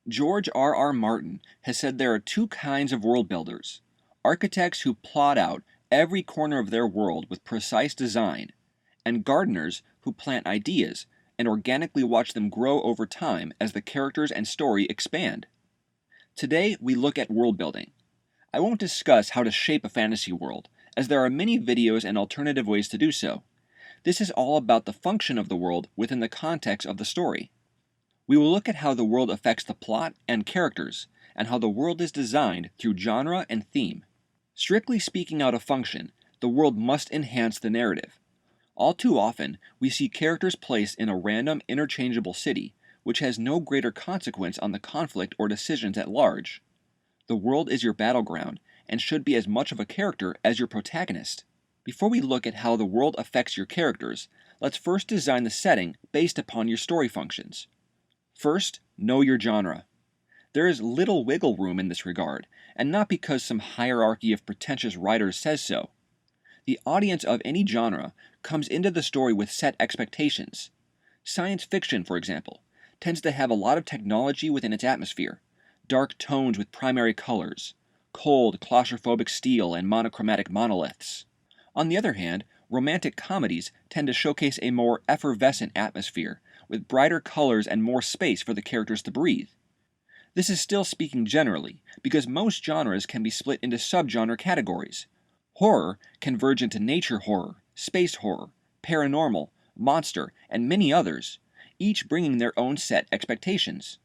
George R. Martin has said there are two kinds of world builders: architects who plot out every corner of their world with precise design, and gardeners who plant ideas and organically watch them grow over time as the characters and story expand. Today, we look at world building. I won't discuss how to shape a fantasy world, as there are many videos and alternative ways to do so. This is all about the function of the world within the context of the story. We will look at how the world affects the plot and characters, and how the world is designed through genre and theme. Strictly speaking out of function, the world must enhance the narrative. All too often, we see characters placed in a random interchangeable city, which has no greater consequence on the conflict or decisions at large. The world is your battleground, and should be as much of a character as your protagonist. Before we look at how the world affects your characters, let's first design the setting based upon your story functions. First, know your genre. There is little wiggle room in this regard, and not because some hierarchy of pretentious writers says so. The audience of any genre comes into the story with set expectations. Science fiction, for example, tends to have a lot of technology within its atmosphere, dark tones with primary colors, cold, claustrophobic steel, and monochromatic monoliths. On the other hand, romantic comedies tend to showcase a more effervescent atmosphere, with brighter colors and more space for the characters to breathe. This is still speaking generally, because most genres can be split into subgenre categories. Horror can verge into nature horror, space horror, paranormal, monster, and many others, each bringing their own set expectations.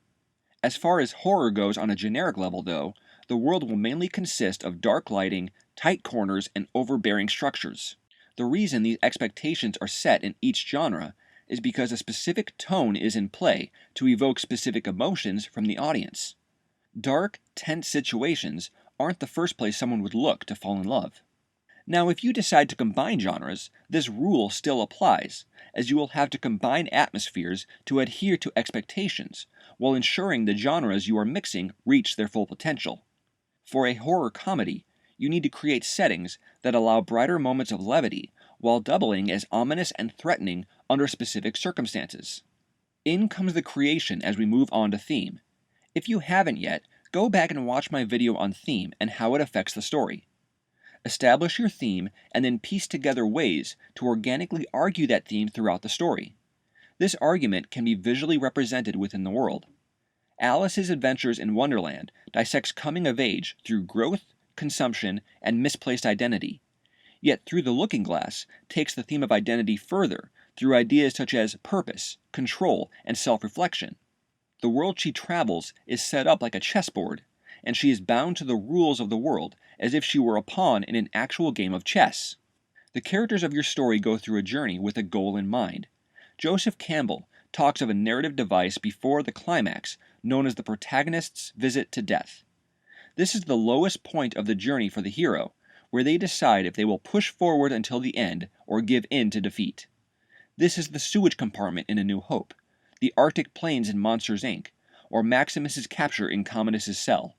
As far as horror goes on a generic level, though, the world will mainly consist of dark lighting, tight corners, and overbearing structures. The reason these expectations are set in each genre is because a specific tone is in play to evoke specific emotions from the audience. Dark, tense situations aren't the first place someone would look to fall in love. Now, if you decide to combine genres, this rule still applies, as you will have to combine atmospheres to adhere to expectations, while ensuring the genres you are mixing reach their full potential. For a horror comedy, you need to create settings that allow brighter moments of levity, while doubling as ominous and threatening under specific circumstances. In comes the creation as we move on to theme. If you haven't yet, go back and watch my video on theme and how it affects the story. Establish your theme and then piece together ways to organically argue that theme throughout the story. This argument can be visually represented within the world. Alice's Adventures in Wonderland dissects coming of age through growth, consumption, and misplaced identity, yet Through the Looking Glass takes the theme of identity further through ideas such as purpose, control, and self-reflection. The world she travels is set up like a chessboard, and she is bound to the rules of the world as if she were a pawn in an actual game of chess. The characters of your story go through a journey with a goal in mind. Joseph Campbell talks of a narrative device before the climax known as the protagonist's visit to death. This is the lowest point of the journey for the hero, where they decide if they will push forward until the end or give in to defeat. This is the sewage compartment in A New Hope, the Arctic plains in Monsters, Inc., or Maximus's capture in Commodus's cell.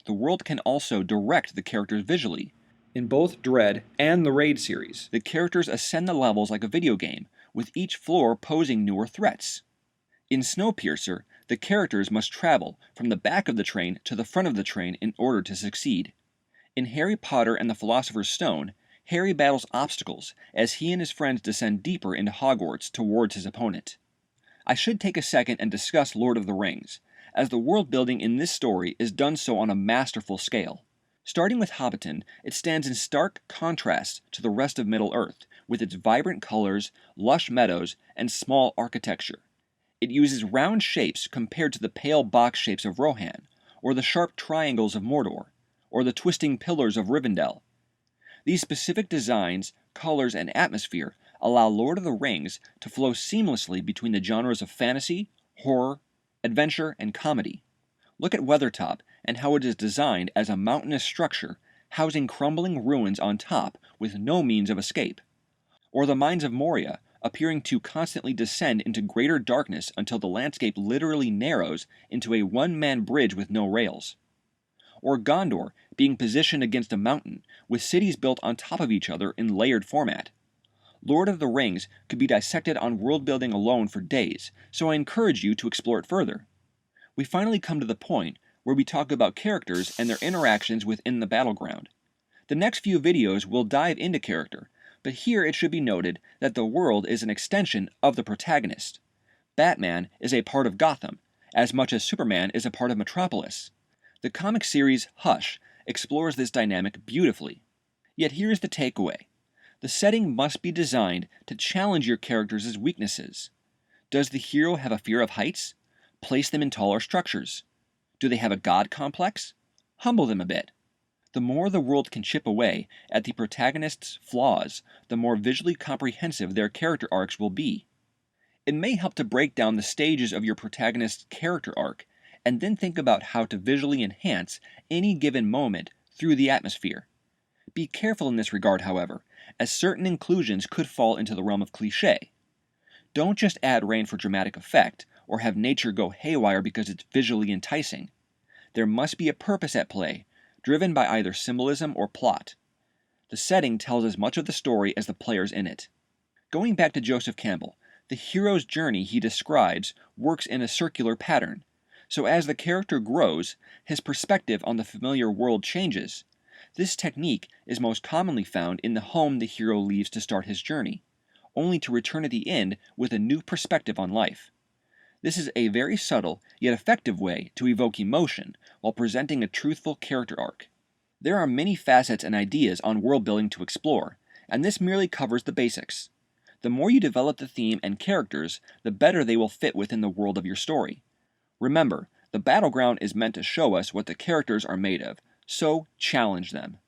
The world can also direct the characters visually. In both Dread and the Raid series, the characters ascend the levels like a video game, with each floor posing newer threats. In Snowpiercer, the characters must travel from the back of the train to the front of the train in order to succeed. In Harry Potter and the Philosopher's Stone, Harry battles obstacles as he and his friends descend deeper into Hogwarts towards his opponent. I should take a second and discuss Lord of the Rings, as the world building in this story is done so on a masterful scale. Starting with Hobbiton, it stands in stark contrast to the rest of Middle-earth, with its vibrant colors, lush meadows, and small architecture. It uses round shapes compared to the pale box shapes of Rohan, or the sharp triangles of Mordor, or the twisting pillars of Rivendell. These specific designs, colors, and atmosphere allow Lord of the Rings to flow seamlessly between the genres of fantasy, horror, adventure, and comedy. Look at Weathertop and how it is designed as a mountainous structure housing crumbling ruins on top with no means of escape. Or the Mines of Moria appearing to constantly descend into greater darkness until the landscape literally narrows into a one-man bridge with no rails. Or Gondor being positioned against a mountain with cities built on top of each other in layered format. Lord of the Rings could be dissected on world building alone for days, so I encourage you to explore it further. We finally come to the point where we talk about characters and their interactions within the battleground. The next few videos will dive into character, but here it should be noted that the world is an extension of the protagonist. Batman is a part of Gotham, as much as Superman is a part of Metropolis. The comic series Hush explores this dynamic beautifully. Yet here's the takeaway. The setting must be designed to challenge your characters' weaknesses. Does the hero have a fear of heights? Place them in taller structures. Do they have a god complex? Humble them a bit. The more the world can chip away at the protagonist's flaws, the more visually comprehensive their character arcs will be. It may help to break down the stages of your protagonist's character arc, and then think about how to visually enhance any given moment through the atmosphere. Be careful in this regard, however, as certain inclusions could fall into the realm of cliché. Don't just add rain for dramatic effect, or have nature go haywire because it's visually enticing. There must be a purpose at play, driven by either symbolism or plot. The setting tells as much of the story as the players in it. Going back to Joseph Campbell, the hero's journey he describes works in a circular pattern, so as the character grows, his perspective on the familiar world changes. This technique is most commonly found in the home the hero leaves to start his journey, only to return at the end with a new perspective on life. This is a very subtle yet effective way to evoke emotion while presenting a truthful character arc. There are many facets and ideas on world building to explore, and this merely covers the basics. The more you develop the theme and characters, the better they will fit within the world of your story. Remember, the battleground is meant to show us what the characters are made of, so challenge them.